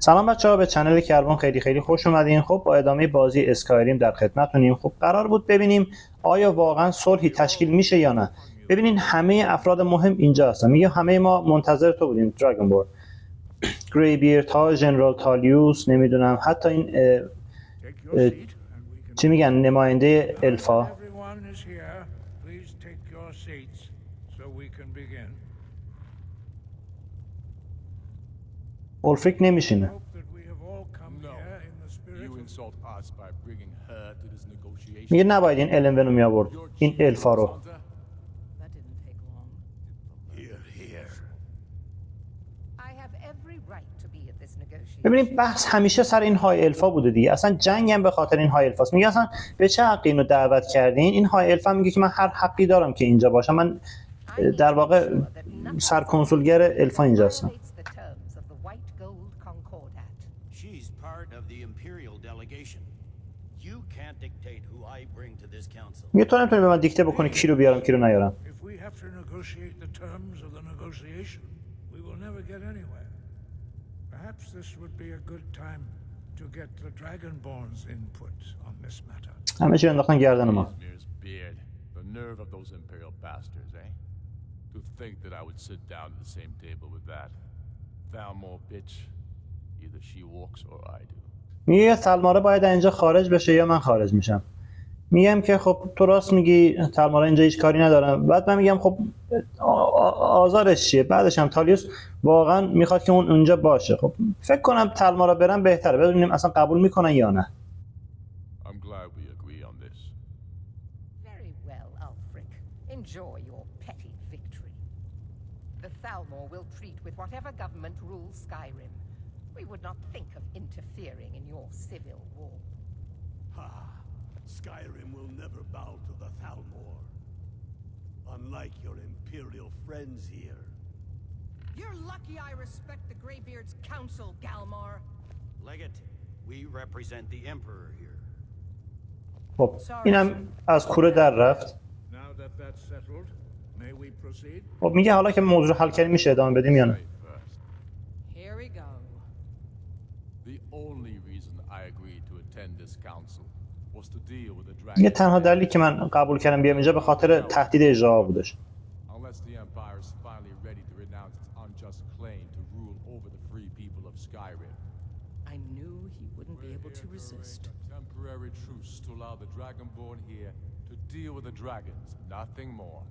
سلام بچه‌ها، به کانال کربن خیلی خوش اومدین. خب با ادامه بازی اسکایریم در خدمتتونیم. خب قرار بود ببینیم آیا واقعا صلحی تشکیل میشه یا نه. ببینین همه افراد مهم اینجا هستن. میگه همه ما منتظر تو بودیم دراگون بورد، گری بیرد ها، ژنرال تالیوس، نمیدونم حتی این چی میگن نماینده الفا. اولفریک نمیشینه. میگه نباید این النونو می آورد، این الفا رو. ببینید بحث همیشه سر این های الفا بوده دیگه. اصلا جنگ هم به خاطر این های الفاست. میگه اصلا به چه حقی اینو دعوت کردین؟ این های الفا میگه که من هر حقی دارم که اینجا باشم. من در واقع سرکنسولگر الفا اینجا هستم. میگه تو نمیتونی به من دیکته بکنی کی رو بیارم کی رو نیارم. همه چی انداختن گردن ما. میگه تلماره باید اینجا خارج بشه یا من خارج میشم. میگم که خب تو راست میگی، تلماره اینجا هیچ کاری ندارم. بعد من میگم خب آزارش چیه؟ بعدش هم تالیوس واقعا میخواد که اون اونجا باشه. خب فکر کنم تلماره برم بهتره، ببینیم اصلا قبول میکنن یا نه. Enjoy your petty victory. The Thalmor will treat with whatever government rules Skyrim. We would not think of interfering in your civil war. Ha! Skyrim will never bow to the Thalmor. Unlike your Imperial friends here. You're lucky I respect the Greybeard's counsel, Galmar. Legate, we represent the Emperor here. خب اینم از کوره در رفت. خب میگه حالا که موضوع رو حل کردیم میشه ادامه بدیم یا نه. میگه تنها دلیلی که من قبول کردم بیام اینجا به خاطر تهدید اجرا بودش. I knew he wouldn't be able to resist. Temporary truce to allow the Dragonborn here to deal with the dragons, nothing more.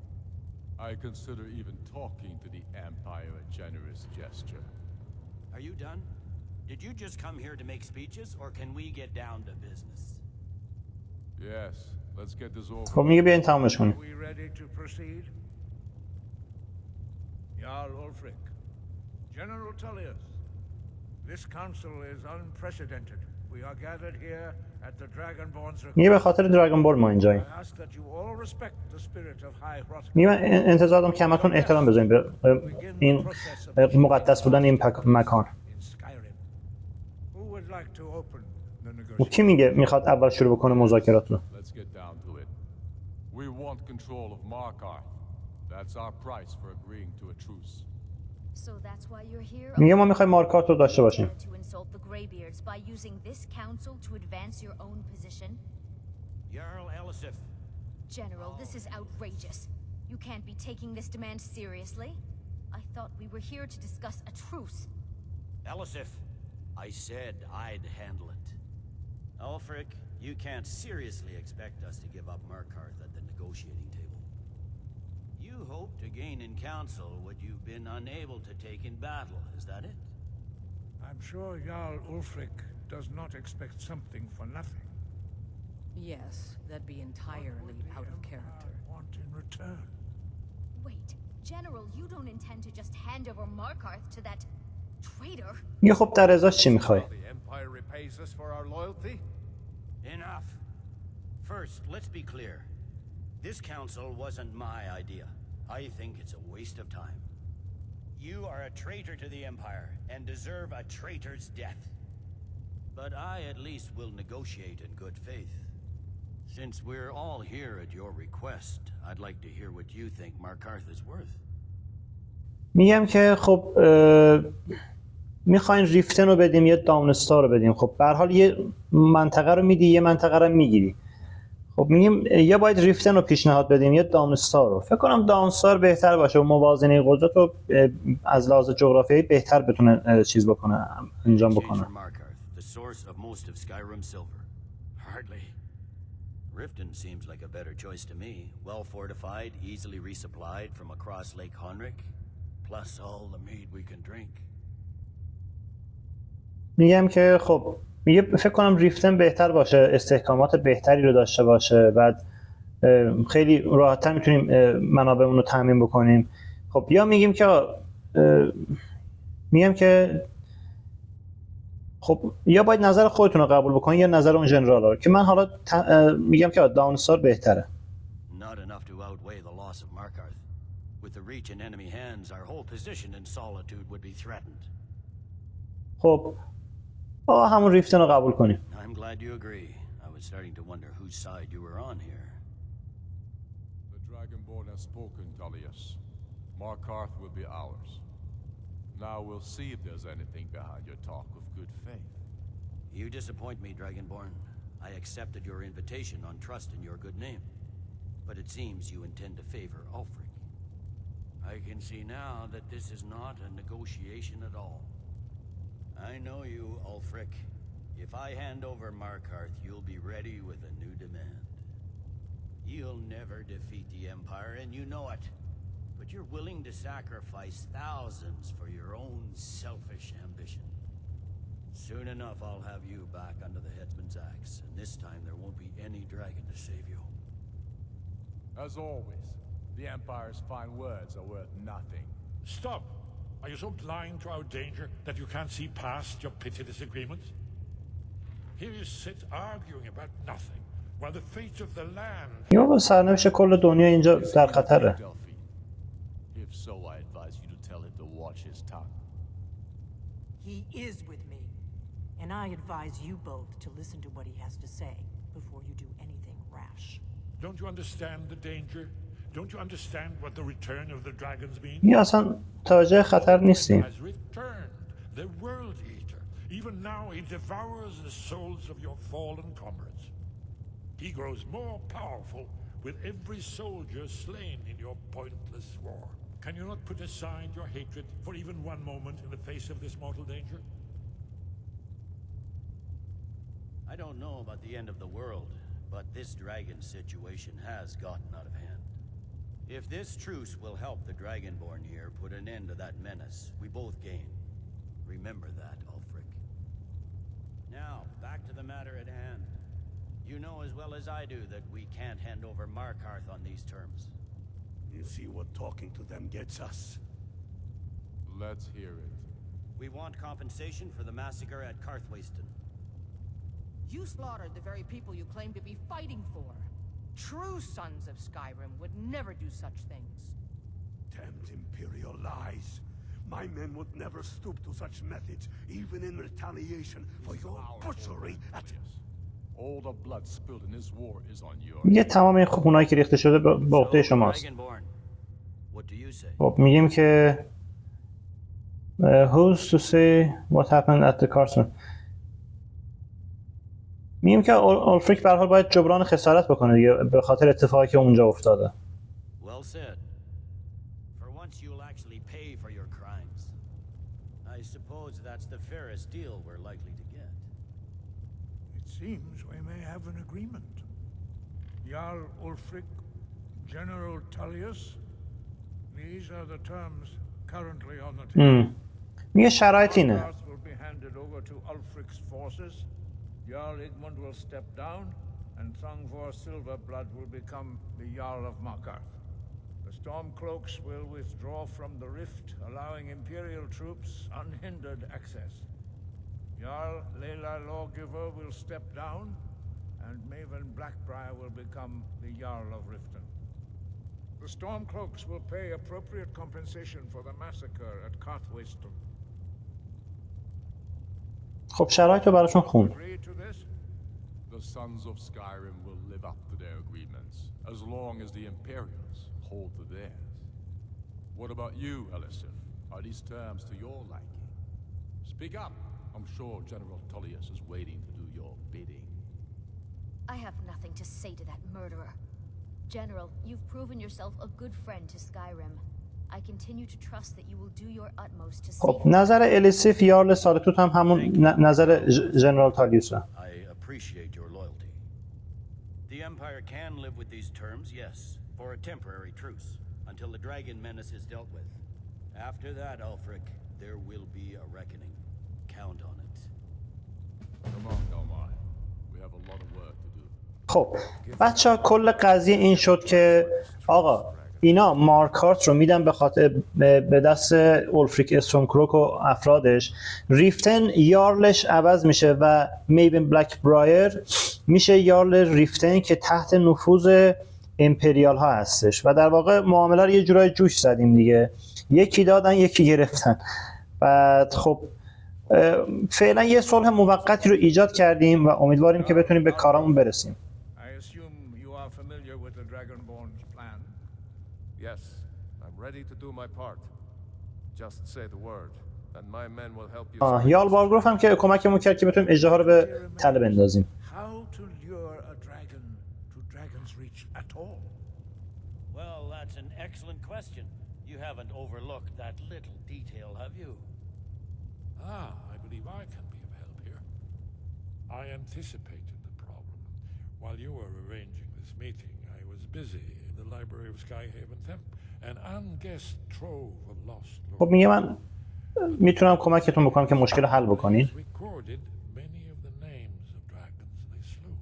I consider even talking to the Empire a generous gesture. Are you done? Did you just come here to make speeches, or can we get down to business? Yes, let's get this over. خب میگه بیاین تمامش کنیم. Are we ready to proceed? Jarl Ulfric, General Tullius, this council is unprecedented. We are gathered here at the Dragonborn's request. میگه به خاطر دراگون بورد ما اینجاییم. I ask that you all respect the spirit of High Hrothgar. میگه من انتظار دارم که همتون احترام بذاریم به این مقدس بودن این مکان. Who would like to open the و negotiation? کی میگه میخواد اول شروع بکنه مذاکرات رو؟ Let's get down to it. We want control of Markarth. That's our price for agreeing to a truce. So that's why you're here. میگه ما میخوایم مارکارت رو داشته باشیم. To insult the Greybeards by using this council to advance your own position. Jarl Elisif. General, this is outrageous. You can't be taking this demand seriously. I thought we were here to discuss a truce. Elisif, I said I'd handle it. Ulfric, you can't seriously expect us to give up Markarth at the negotiating table. You hope to gain in council what you've been unable to take in battle, is that it? I'm sure Jarl Ulfric does not expect something for nothing. Yes, that'd be entirely out of character. Want in return? Wait, General, you don't intend to just hand over Markarth to that traitor? میگه خب در ازاش چی میخوای؟ The Empire repays us for our loyalty. Enough. First, let's be clear. This council wasn't my idea. I think it's a waste of time. You are a traitor to the Empire and deserve a traitor's death. But I at least will negotiate in good faith. Since we're all here at your request, I'd like to hear what you think Markarth is worth. میگم که خب میخواین ریفتن رو بدیم یا داونستار رو بدیم. خب به هر حال یه منطقه رو میدی، یه منطقه رو میگیری. خب میگیم یا باید ریفتن رو پیشنهاد بدیم یا داونستار رو. فکر کنم داونستار بهتر باشه و موازنه قدرت رو از لحاظ جغرافیایی بهتر بتونه چیز بکنه، انجام بکنه. Riften seems like a better choice to me. Well fortified, easily resupplied from across Lake Honrick, plus all the mead we can drink. میگم که خب میگه فکر کنم ریفتن بهتر باشه، استحکامات بهتری رو داشته باشه، بعد خیلی راحت‌تر میتونیم منابعمون رو تامین بکنیم. خب یا میگم که خب یا باید نظر خودتون رو قبول بکنین یا نظر اون ژنرال رو، که من حالا میگم که داونستار بهتره. Not enough to outweigh the loss of Markarth. With the reach in enemy hands, our whole position in Solitude would be threatened. خب همون ریفتن رو قبول کنیم. I'm glad you agree. I was starting to wonder whose side you were on here. The Dragonborn has spoken, Tullius. Markarth will be ours. Now we'll see if there's anything behind your talk of good faith. You disappoint me, Dragonborn. I accepted your invitation on trust in your good name. But it seems you intend to favor Ulfric. I can see now that this is not a negotiation at all. I know you, Ulfric. If I hand over Markarth, you'll be ready with a new demand. You'll never defeat the Empire, and you know it. But you're willing to sacrifice thousands for your own selfish ambition. Soon enough, I'll have you back under the headsman's axe, and this time there won't be any dragon to save you. As always, the Empire's fine words are worth nothing. Stop! Are you so blind to our danger that you can't see past your petty disagreements? Here you sit arguing about nothing, while the fate of the land... یا با سرنوشت کل دنیا اینجا در خطره. If so, I advise you to tell him to watch his tongue. He is with me, and I advise you both to listen to what he has to say before you do anything rash. Don't you understand the danger? Don't you understand what the return of the dragons means? یا اصلا توجه خطر نیستیم. Has returned, the world eater. Even now he devours the souls of your fallen comrades. He grows more powerful with every soldier slain in your pointless war. Can you not put aside your hatred for even one moment in the face of this mortal danger? I don't know about the end of the world, but this dragon situation has gotten out of hand. If this truce will help the Dragonborn here put an end to that menace, we both gain. Remember that, Ulfric. Now, back to the matter at hand. You know as well as I do that we can't hand over Markarth on these terms. You see what talking to them gets us? Let's hear it. We want compensation for the massacre at Karthwasten. You slaughtered the very people you claim to be fighting for. True sons of Skyrim would never do such things. Damned Imperial lies. My men would never stoop to such methods, even in retaliation for your butchery at... All the blood spilled in this war is on your... میگه تمام این خونایی که ریخته شده به عهده شماست. What do you say? خب میگیم که who's to say what happened at the Carson. میگیم که اولفریک به هر حال باید جبران خسارت بکنه دیگه به خاطر اتفاقی که اونجا افتاده. Well said. For once you'll actually pay for your crimes. I suppose that's the fairest deal we're likely to get. It seems we may have an agreement. Jarl Ulfric, General Tullius, these are the terms currently on the table. میگه شرایط اینه. Markarth will be handed over to Ulfric's forces. Jarl Igmund will step down, and Thongvor Silverblood will become the Jarl of Markarth. The Stormcloaks will withdraw from the rift, allowing Imperial troops unhindered access. Jarl Lela Lawgiver will step down, and Maven Blackbriar will become the Jarl of Riften. The Stormcloaks will pay appropriate compensation for the massacre at Karthwasten. خب شرایط رو براشون خوند. Agree to this? The sons of Skyrim will live up to their agreements, as long as the Imperials hold to theirs. What about you, Elisif? Are these terms to your liking? Speak up. I'm sure General Tullius is waiting to do your bidding. I have nothing to say to that murderer. General, you've proven yourself a good friend to Skyrim. I continue to trust that you will do your utmost to خب save. نظر الیسیف یارل سالتوت هم همون نظر جنرال تالیوسه. I appreciate your loyalty. The Empire can live with these terms, yes, for a temporary truce, until the dragon menace is dealt with. After that, Ulfric, there will be a reckoning. Count on it. Come on, Domai. We have a lot of work to do. خب بچه‌ها کل قضیه این شد که آقا اینا مارکارت رو میدن به خاطر به دست اولفریک استرونکروک و افرادش. ریفتن یارلش عوض میشه و میون بلک برایر میشه یارل ریفتن که تحت نفوذ امپریال ها هستش و در واقع معامله رو یه جورای جوش زدیم دیگه، یکی دادن یکی گرفتن. بعد خب فعلا یه صلح موقتی رو ایجاد کردیم و امیدواریم که بتونیم به کارامون برسیم. I assume you are familiar with the Dragonborn's plan? Yes, I'm ready to do my part. Just say the word, and my men will help you. یال بارگروف هم که کمکمون کرد که بتونیم اژدها رو به تله بندازیم. How to lure a dragon to Dragon's Reach at all? Well, that's an excellent question. You haven't overlooked that little detail, have you? I believe I can be of help here. I anticipated the problem. While you were arranging this meeting, I was busy in the library of Skyhaven Temp, an unguessed trove of lost lore. خب میگه من میتونم کمکتون بکنم که مشکل رو حل بکنین. Recorded many of the names of dragons they slew.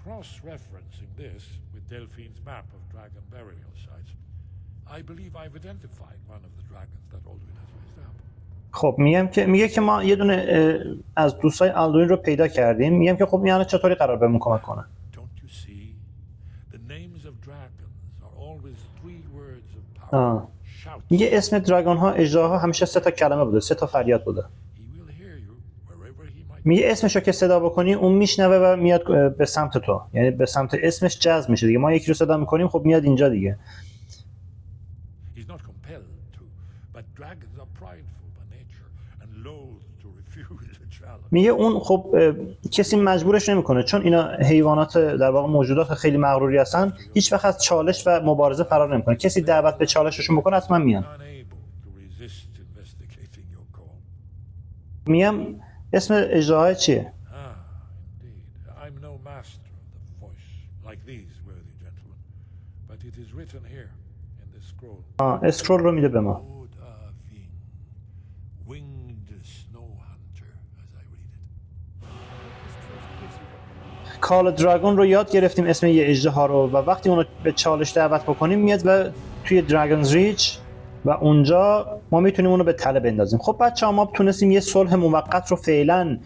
Cross-referencing this with Delphine's map of dragon burial sites, I believe I've identified one of the dragons that Aldrin has raised up. خب میگه که ما یه دونه از دوستای آلدوین رو پیدا کردیم. میگم که خب میانه چطوری قرار بهمون کمک کنه. Don't you see? The names of dragons are always 3 words of power. Shout. میگه اسم دراگون ها اژدها همیشه 3 تا کلمه بوده، 3 تا فریاد بوده. He will hear you wherever he might. میگه اسمشو که صدا بکنی اون میشنوه و میاد به سمت تو، یعنی به سمت اسمش جذب میشه دیگه. ما یکی رو صدا میکنیم خب میاد اینجا دیگه. He's not compelled to, but dragons are prideful by nature and loath to refuse a challenge. میگه اون خب کسی مجبورش نمیکنه، چون اینا حیوانات در واقع موجودات خیلی مغروری هستن، هیچ وقت از چالش و مبارزه فرار نمیکنه. کسی دعوت به چالششون بکنه حتما میان. Unable to resist investigating your call. میگم اسم اژدها چیه؟ Indeed. I'm no master of the voice like these worthy gentlemen, but it is written here in this scroll. اسکرول رو میده به ما. Odafing, winged snow hunter, as I read it. کال دراگون رو یاد گرفتیم اسم یه اژدها رو و وقتی اونو به چالش دعوت بکنیم میاد و توی دراگونز ریچ و اونجا ما میتونیم اونو به تله بندازیم. خب بچه‌ها ما تونستیم یه صلح موقت رو فعلا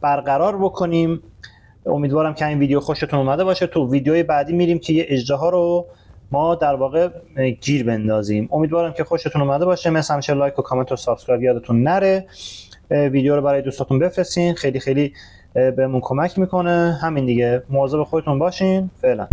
برقرار بکنیم. امیدوارم که این ویدیو خوشتون اومده باشه. تو ویدیوی بعدی میریم که یه اژدها رو ما در واقع گیر بندازیم. امیدوارم که خوشتون اومده باشه. مثل همیشه لایک و کامنت و سابسکرایب یادتون نره. ویدیو رو برای دوستاتون بفرستین، خیلی خیلی بهمون کمک میکنه. همین دیگه، مواظب خودتون باشین. فعلا